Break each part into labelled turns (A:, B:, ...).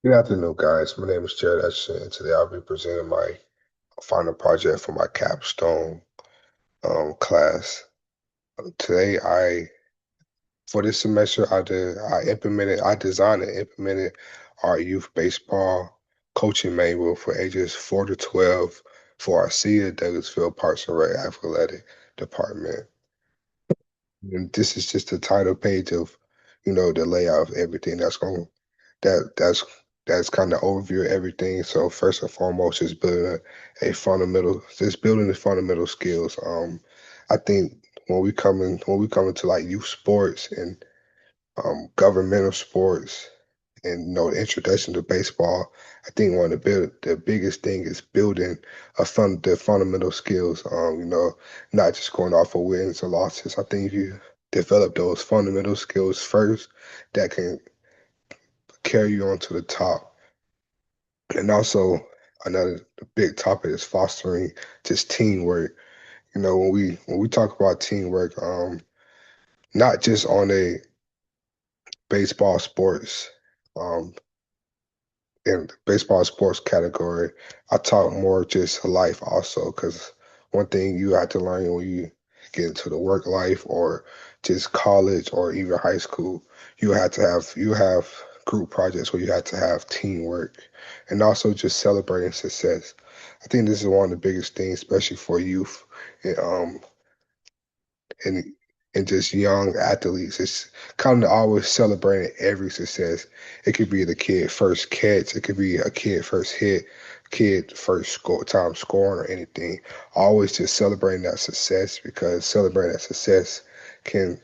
A: Good afternoon, guys. My name is Jared Etchison, and today I'll be presenting my final project for my capstone class. Today, for this semester, I designed and implemented our youth baseball coaching manual for ages 4 to 12 for our senior Douglasville Parks and Rec Athletic Department. And this is just the title page of, the layout of everything that that's that's kind of overview of everything. So first and foremost, is building the fundamental skills. I think when we come into like youth sports and governmental sports and the introduction to baseball, I think one of the biggest thing is building the fundamental skills. Not just going off of wins or losses. I think if you develop those fundamental skills first, that can carry you on to the top. And also another big topic is fostering just teamwork. When we talk about teamwork, not just on a baseball sports, um, in baseball sports category, I talk more just life also, because one thing you have to learn when you get into the work life or just college or even high school, you have group projects where you have to have teamwork and also just celebrating success. I think this is one of the biggest things, especially for youth. And, and and just young athletes. It's kind of always celebrating every success. It could be the kid first catch, it could be a kid first hit, kid first time scoring or anything. Always just celebrating that success because celebrating that success can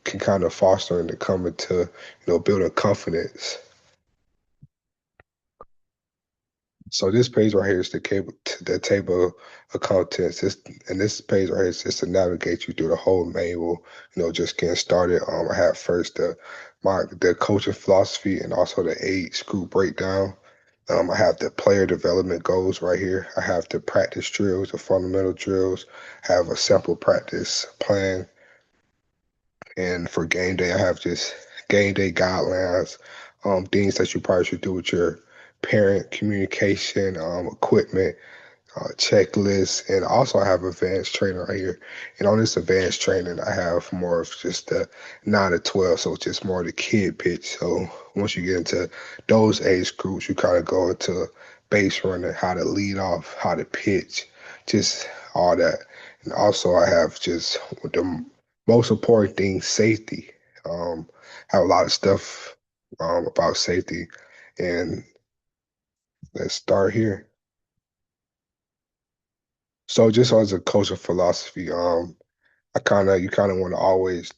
A: can kind of foster and to come into building confidence. So this page right here is the table of contents. This page right here is just to navigate you through the whole manual. Just getting started. I have first the coaching philosophy and also the age group breakdown. I have the player development goals right here. I have the practice drills, the fundamental drills. I have a sample practice plan, and for game day, I have just game day guidelines, things that you probably should do with your parent, communication, equipment, checklist, and also I have advanced training right here. And on this advanced training, I have more of just the 9 to 12, so it's just more of the kid pitch. So once you get into those age groups, you kind of go into base running, how to lead off, how to pitch, just all that. And also I have just the most important thing, safety. Have a lot of stuff about safety, and let's start here. So just as a coaching philosophy, you kind of want to always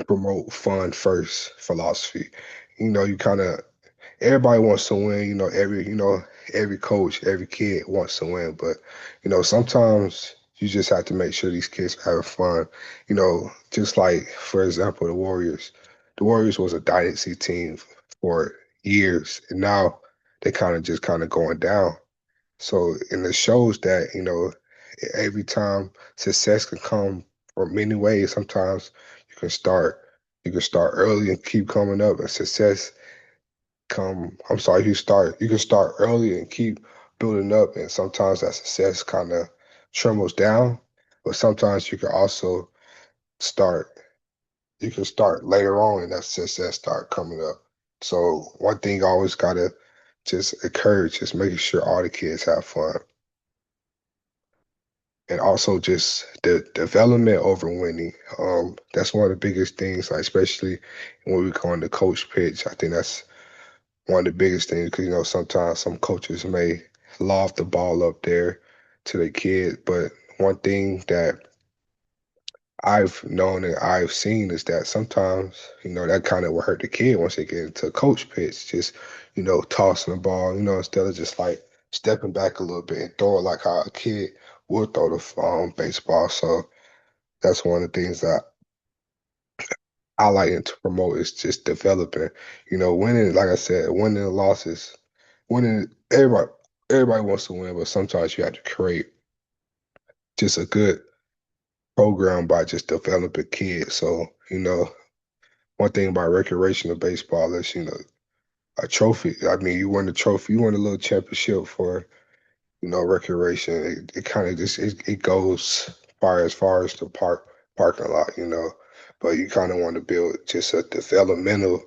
A: promote fun first philosophy. You kind of everybody wants to win. Every coach, every kid wants to win, but sometimes you just have to make sure these kids are having fun. Just like for example, the Warriors. The Warriors was a dynasty team for years, and now they kind of going down. So, and it shows that, every time success can come from many ways. Sometimes you can start, you can start early and keep coming up, and success I'm sorry, you can start early and keep building up, and sometimes that success kind of trembles down, but sometimes start, you can start later on and that success start coming up. So one thing I always gotta just encourage is making sure all the kids have fun. And also just the development over winning. That's one of the biggest things, like especially when we go on the coach pitch. I think that's one of the biggest things because sometimes some coaches may lob the ball up there to the kid, but one thing that I've known and I've seen is that sometimes that kind of will hurt the kid once they get into a coach pitch, just tossing the ball, instead of just like stepping back a little bit and throw it like how a kid would throw the baseball. So that's one of the things that I like to promote is just developing. Winning, like I said, winning and losses, winning. Everybody wants to win, but sometimes you have to create just a good program by just developing kids. So one thing about recreational baseball is a trophy. I mean, you won the trophy, you won a little championship for, recreation. It kind of just it goes far as the parking lot, but you kind of want to build just a developmental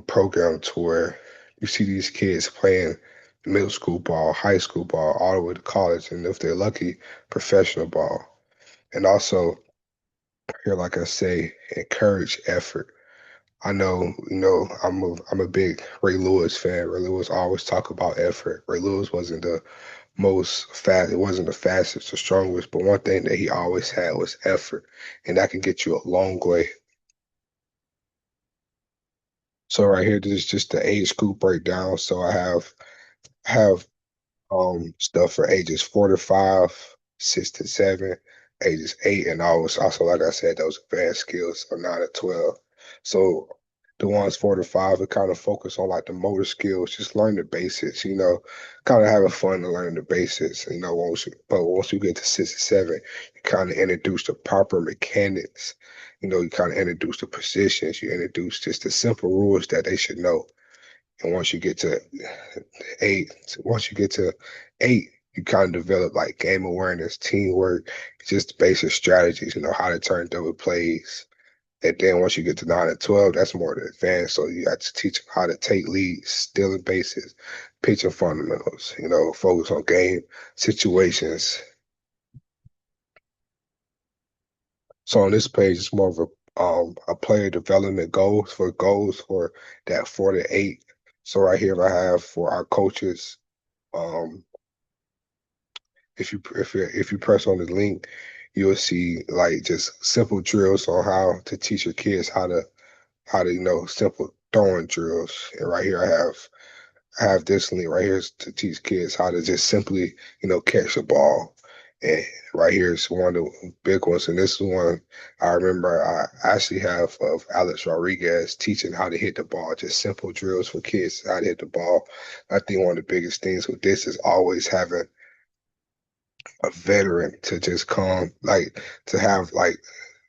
A: program to where you see these kids playing middle school ball, high school ball, all the way to college, and if they're lucky, professional ball. And also, here, like I say, encourage effort. I know, I'm a big Ray Lewis fan. Ray Lewis always talk about effort. Ray Lewis wasn't the most fast, it wasn't the fastest or strongest, but one thing that he always had was effort, and that can get you a long way. So right here, this is just the age group breakdown. So I have stuff for ages 4 to 5, 6 to 7, ages 8, and also like I said, those advanced skills are 9 to 12. So the ones 4 to 5 are kind of focus on like the motor skills, just learn the basics, kind of having fun to learn the basics, but once you get to 6 to 7, you kind of introduce the proper mechanics, you kind of introduce the positions, you introduce just the simple rules that they should know. And eight, once you get to 8, you kind of develop like game awareness, teamwork, just basic strategies, how to turn double plays. And then once you get to 9 and 12, that's more the advanced. So you have to teach them how to take leads, stealing bases, pitching fundamentals, focus on game situations. So on this page, it's more of a player development goals for that 4 to 8. So right here, I have for our coaches. Um, if you press on the link, you'll see like just simple drills on how to teach your kids how to simple throwing drills. And right here, I have this link right here to teach kids how to just simply catch a ball. And right here is one of the big ones. And this is one I remember I actually have of Alex Rodriguez teaching how to hit the ball, just simple drills for kids how to hit the ball. I think one of the biggest things with this is always having a veteran to just come, like to have like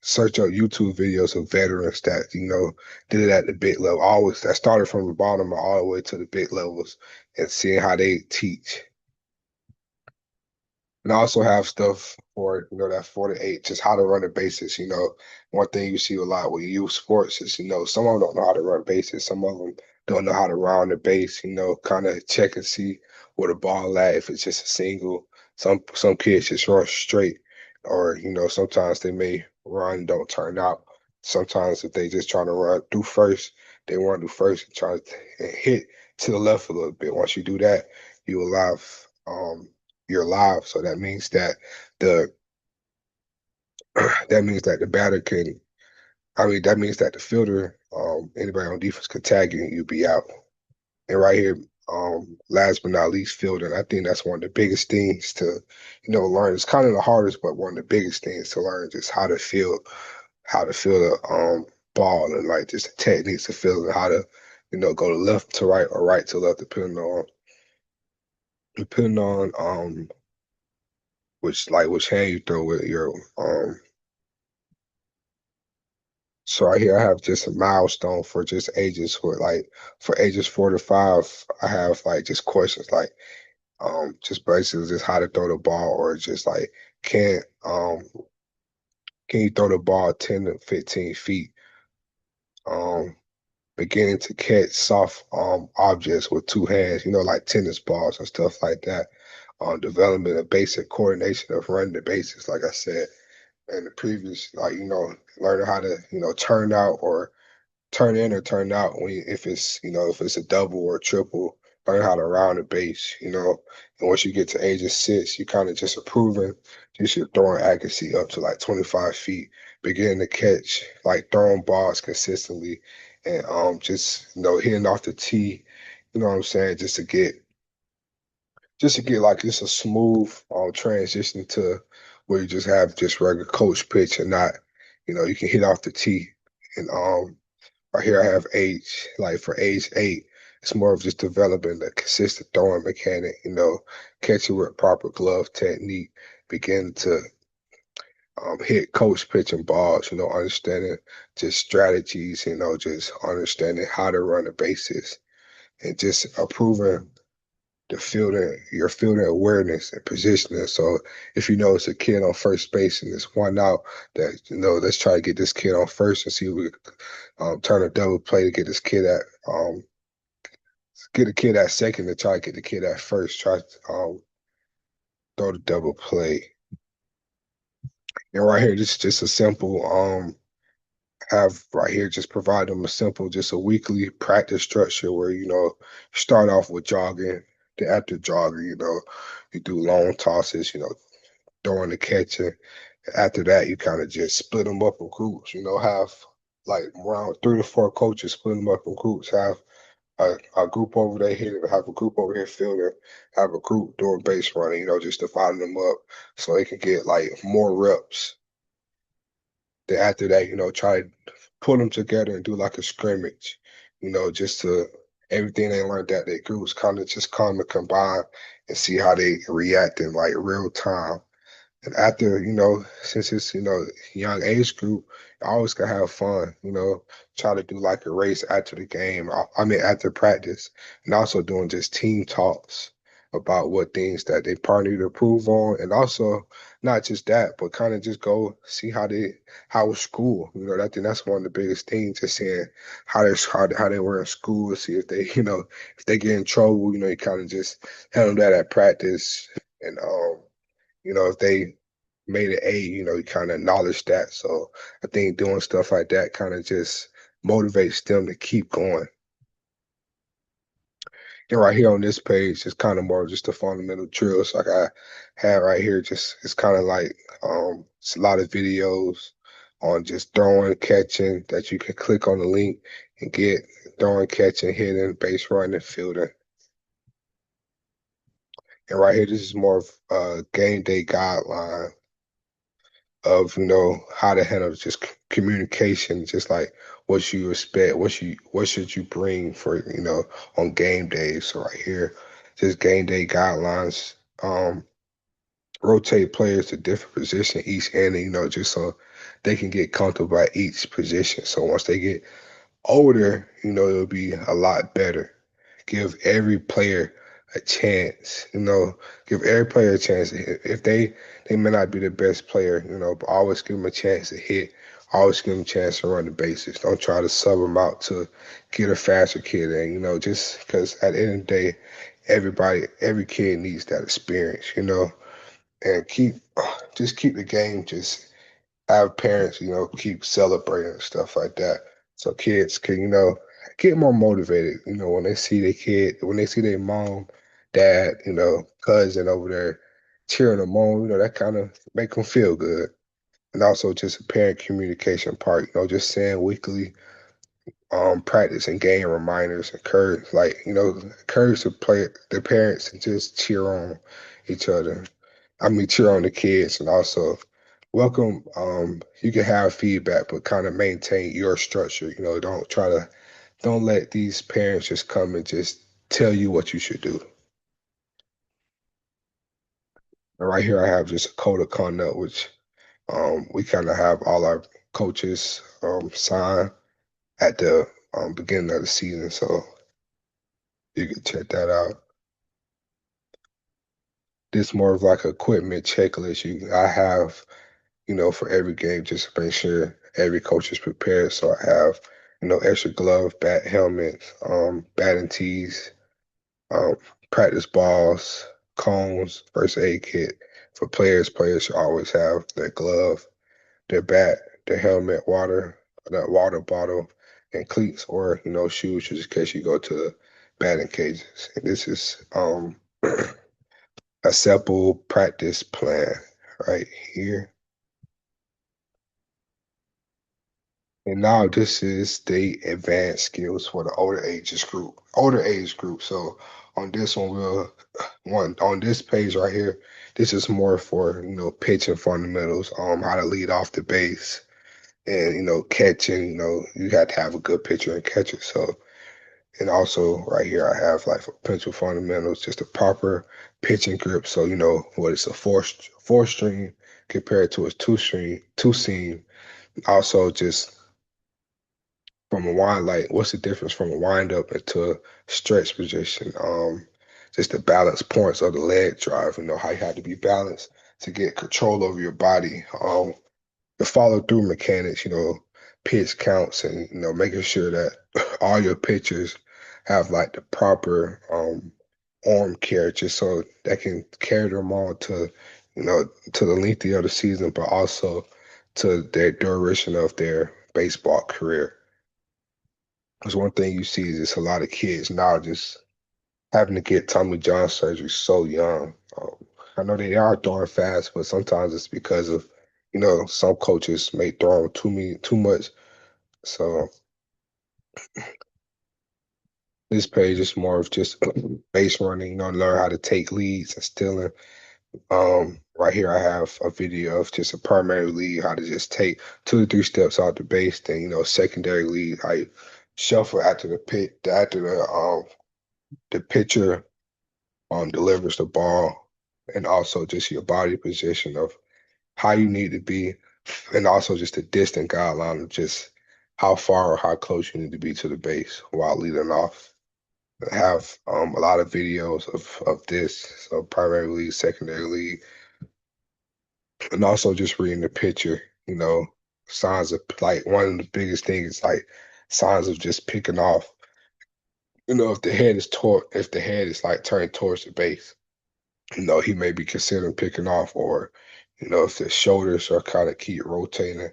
A: search up YouTube videos of veterans that did it at the big level. Always that started from the bottom all the way to the big levels and seeing how they teach. And I also have stuff for, that 4 to 8, just how to run the bases. One thing you see a lot with youth sports is, some of them don't know how to run bases. Some of them don't know how to round the base, kind of check and see where the ball at, if it's just a single. Some kids just run straight, or, sometimes they may run, don't turn out. Sometimes if they just try to run through first, they run through first and try to hit to the left a little bit. Once you do that, you allow you're live. So that means that the the batter can. I mean, that means that the fielder, anybody on defense can tag you and you'll be out. And right here, last but not least, fielding. I think that's one of the biggest things to, learn. It's kind of the hardest, but one of the biggest things to learn just how to feel the ball and like just the techniques of fielding, how to, go to left to right or right to left, depending on which hand you throw with your So right here I have just a milestone for just ages for ages 4 to 5. I have like just questions like just basically just how to throw the ball, or just like can um can you throw the ball 10 to 15 feet, um beginning to catch soft objects with 2 hands, like tennis balls and stuff like that. Development of basic coordination of running the bases, like I said in the previous, like, learning how to, turn out or turn in or turn out if it's a double or a triple, learn how to round the base. And once you get to age of 6, you kind of just improving just your throwing accuracy up to like 25 feet, beginning to catch like throwing balls consistently, and just hitting off the tee, what I'm saying, just to get like just a smooth transition to where you just have just regular coach pitch and not, you can hit off the tee. And right here I have age, like for age 8, it's more of just developing a consistent throwing mechanic, catching with proper glove technique, begin to hit coach pitching balls, understanding just strategies, just understanding how to run the bases. and just improving the fielding, your fielding awareness and positioning. So if you know it's a kid on first base and it's one out, that let's try to get this kid on first and see if we turn a double play to get this kid at get a kid at second to try to get the kid at first. Try to throw the double play. And right here, this is just a simple have right here just provide them a simple, just a weekly practice structure where start off with jogging. Then after jogging, you do long tosses, throwing the catching. After that, you kind of just split them up in groups. Have like around 3 to 4 coaches split them up in groups. Have a group over there hitting, have a group over here fielding, have a group doing base running. Just dividing them up so they can get like more reps. Then after that, try to put them together and do like a scrimmage, just to everything they learned that they groups kind of just come and combine and see how they react in like real time. And after, since it's, young age group, I always can have fun, try to do like a race after the game. I mean, after practice, and also doing just team talks about what things that they probably need to improve on. And also not just that, but kind of just go see how was school. I think that's one of the biggest things, just seeing how they were in school, see if they, if they get in trouble, you kind of just handle that at practice. And if they made an A, you kind of acknowledge that. So I think doing stuff like that kind of just motivates them to keep going. And right here on this page is kind of more just the fundamental drills like I had right here. Just it's kind of like it's a lot of videos on just throwing, catching that you can click on the link and get throwing, catching, hitting, base running, fielding. And right here, this is more of a game day guideline of how to handle just communication, just like what you expect, what should you bring for on game days. So right here, just game day guidelines. Rotate players to different position each inning, just so they can get comfortable at each position. So once they get older, it'll be a lot better. Give every player a chance, give every player a chance. If they may not be the best player, but always give them a chance to hit. Always give them a chance to run the bases. Don't try to sub them out to get a faster kid in, just because at the end of the day, every kid needs that experience, and keep the game just have parents, keep celebrating and stuff like that. So kids can, get more motivated, when they see their kid, when they see their mom, dad, cousin over there cheering them on, that kind of make them feel good. And also just a parent communication part, just saying weekly practice and game reminders, encourage the parents to just cheer on each other. I mean, cheer on the kids and also welcome. You can have feedback, but kind of maintain your structure. Don't let these parents just come and just tell you what you should do. And right here, I have just a code of conduct, which we kind of have all our coaches sign at the beginning of the season. So you can check that out. This more of like a equipment checklist I have for every game, just to make sure every coach is prepared. So I have, extra glove, bat, helmets, batting tees, um, practice balls, cones, first aid kit. For players, players should always have their glove, their bat, their helmet, that water bottle, and cleats or, shoes just in case you go to the batting cages. And this is a simple practice plan right here. And now this is the advanced skills for the older age group. So on this on this page right here, this is more for, pitching fundamentals, how to lead off the base and, catching, you have to have a good pitcher and catcher. So, and also right here, I have like for pitching fundamentals, just a proper pitching grip. So, what is a four string compared to a two seam. Also just from a wind, like what's the difference from a wind up into a stretch position? Just the balance points of the leg drive, how you have to be balanced to get control over your body. The follow through mechanics, pitch counts and making sure that all your pitchers have like the proper arm care just so that can carry them on to the length of the season, but also to their duration of their baseball career. Because one thing you see is just a lot of kids now just having to get Tommy John surgery so young. I know they are throwing fast, but sometimes it's because of, some coaches may throw too much. So this page is more of just base running, learn how to take leads and stealing. Right here I have a video of just a primary lead, how to just take 2 to 3 steps out the base, then secondary lead, how you shuffle after the pitcher delivers the ball, and also just your body position of how you need to be, and also just the distant guideline of just how far or how close you need to be to the base while leading off. I have a lot of videos of this, so primary league, secondary league, and also just reading the picture, signs of like one of the biggest things is like signs of just picking off. If the head is like turned towards the base, he may be considering picking off, or, if the shoulders are kind of keep rotating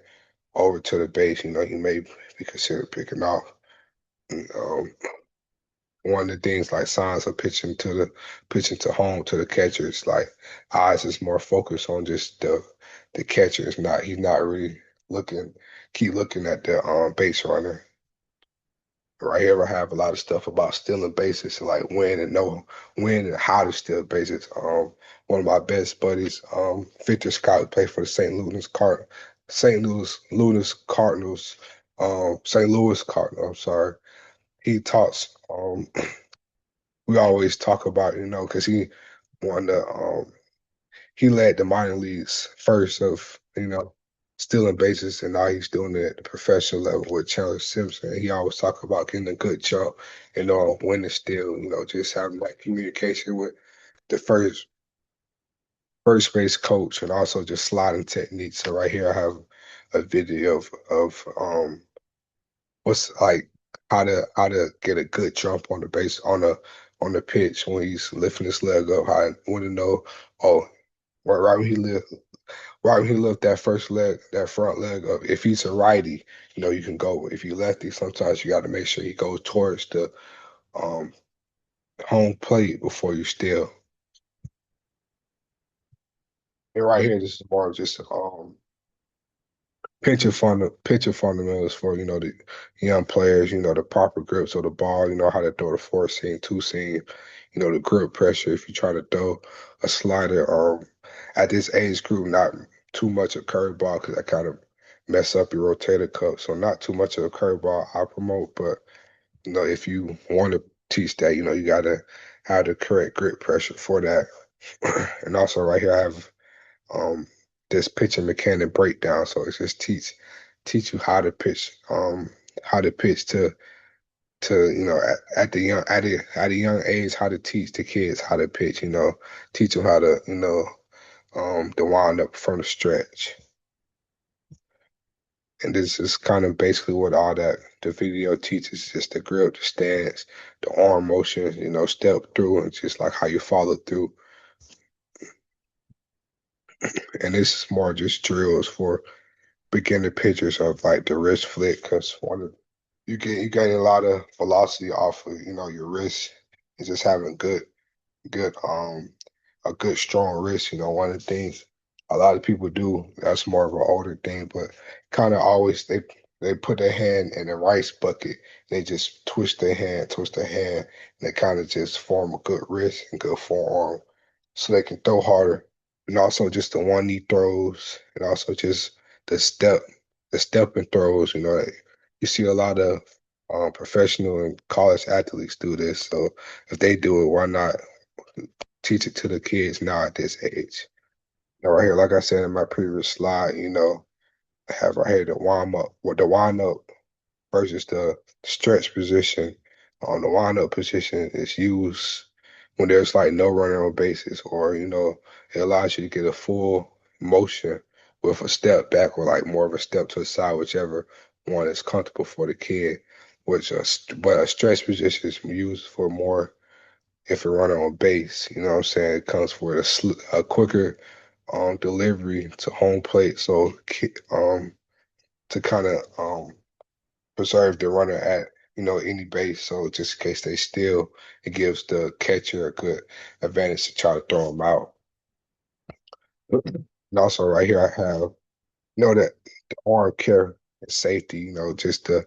A: over to the base, he may be considering picking off. And, one of the things like signs of pitching to home to the catcher is like eyes is more focused on just the catcher. He's not really keep looking at the base runner. Right here, I have a lot of stuff about stealing bases, like when and how to steal bases. One of my best buddies, Victor Scott, played for the St. Louis Cardinals. I'm sorry. He talks. We always talk about, because won the he led the minor leagues first of stealing bases, and now he's doing it at the professional level with Chandler Simpson. He always talk about getting a good jump and when to steal. Just having that communication with the first base coach, and also just sliding techniques. So right here I have a video of what's like how to get a good jump on the base on the pitch when he's lifting his leg up. How I want to know, oh, right when he lift that that front leg up. If he's a righty, you can go. If you lefty, sometimes you got to make sure he goes towards the um home plate before you steal. And right here, this is more of just pitcher fundamentals for the young players. The proper grips of the ball. How to throw the four seam, two seam. The grip pressure if you try to throw a slider. At this age group, not too much of curveball because that kind of mess up your rotator cuff. So not too much of a curveball I promote, but if you want to teach that, you gotta have the correct grip pressure for that. And also right here I have um, this pitching mechanic breakdown. So it's just teach you how to pitch to at the at a young age, how to teach the kids how to pitch. Teach them how to the wind up from the stretch. And this is kind of basically what all that the video teaches, just the grip, the stance, the arm motion, step through, and just like how you follow through. And this is more just drills for beginner pitchers of like the wrist flick, because you gain a lot of velocity off of your wrist and just having good a good strong wrist. One of the things a lot of people do, that's more of an older thing, but kind of always they put their hand in the rice bucket, they just twist their hand, and they kind of just form a good wrist and good forearm so they can throw harder. And also just the one knee throws, and also just the step the stepping throws. You see a lot of professional and college athletes do this. So if they do it, why not teach it to the kids now at this age? Now, right here, like I said in my previous slide, I have right here the wind up. versus the stretch position. On the wind-up position is used when there's like no runner on bases, or it allows you to get a full motion with a step back or like more of a step to the side, whichever one is comfortable for the kid. But a stretch position is used for more if a runner on base. You know what I'm saying? It comes for a quicker delivery to home plate, so to kind of preserve the runner at any base. So just in case they steal, it gives the catcher a good advantage to try to throw them out. And also right here I have that the arm care and safety. Just the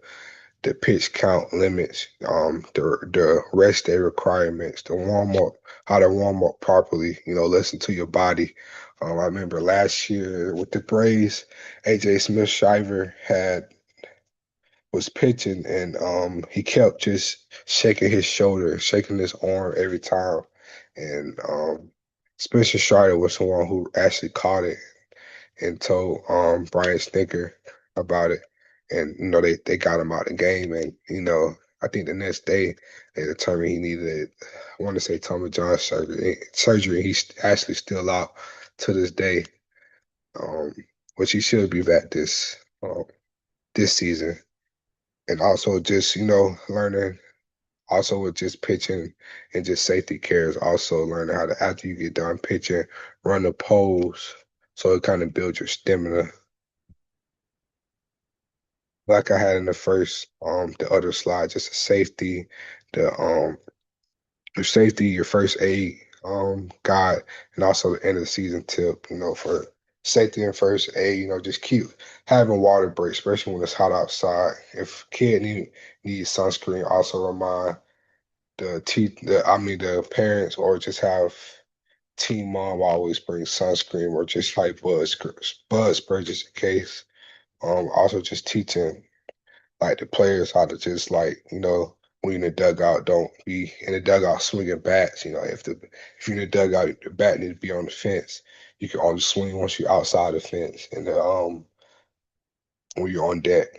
A: pitch count limits, the rest day requirements, the warm up, how to warm up properly. Listen to your body. I remember last year with the Braves, AJ Smith Shiver was pitching, and he kept just shaking his shoulder, shaking his arm every time. And Spencer Strider was the one who actually caught it and told Brian Snicker about it. And they got him out of the game. And I think the next day they determined he needed, I want to say, Tommy John surgery. He's actually still out to this day, um, which he should be back this season. And also just learning, also with just pitching and just safety cares, also learning how to, after you get done pitching, run the pose, so it kind of builds your stamina. Like I had in the first, the other slide, just the safety, the your safety, your first aid guide, and also the end of the season tip, for safety and first aid. Just keep having water breaks, especially when it's hot outside. If kid needs sunscreen, also remind the parents, or just have team mom always bring sunscreen, or just like bud spray just in case. Also just teaching like the players how to just like when you're in the dugout, don't be in the dugout swinging bats. If you're in the dugout, the bat needs to be on the fence. You can only swing once you're outside the fence, and when you're on deck.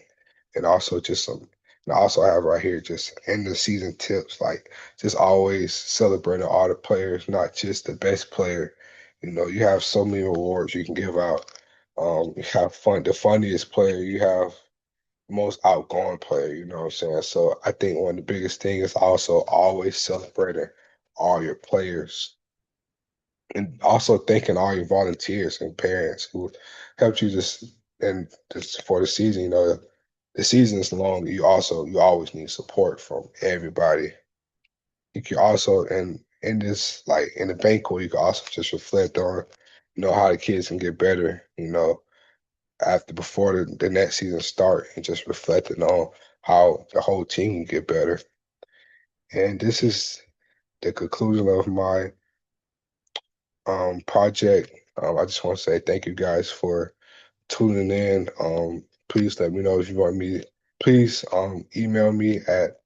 A: And also just some, and I also have right here just end of season tips, like just always celebrating all the players, not just the best player. You have so many awards you can give out. You have the funniest player, you have most outgoing player, you know what I'm saying? So I think one of the biggest things is also always celebrating all your players, and also thanking all your volunteers and parents who helped you just for the season. The season is long. You always need support from everybody. You can also, and in this, like in the banquet, you can also just reflect on how the kids can get better. After before the next season start, and just reflecting on how the whole team can get better. And this is the conclusion of my project. I just want to say thank you guys for tuning in. Please let me know if you want me. Please email me at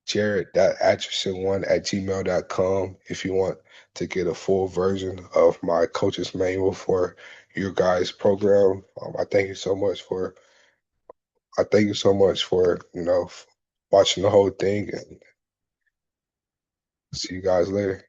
A: jared.atchison1@gmail.com if you want to get a full version of my coach's manual for your guys' program. I thank you so much for watching the whole thing, and see you guys later.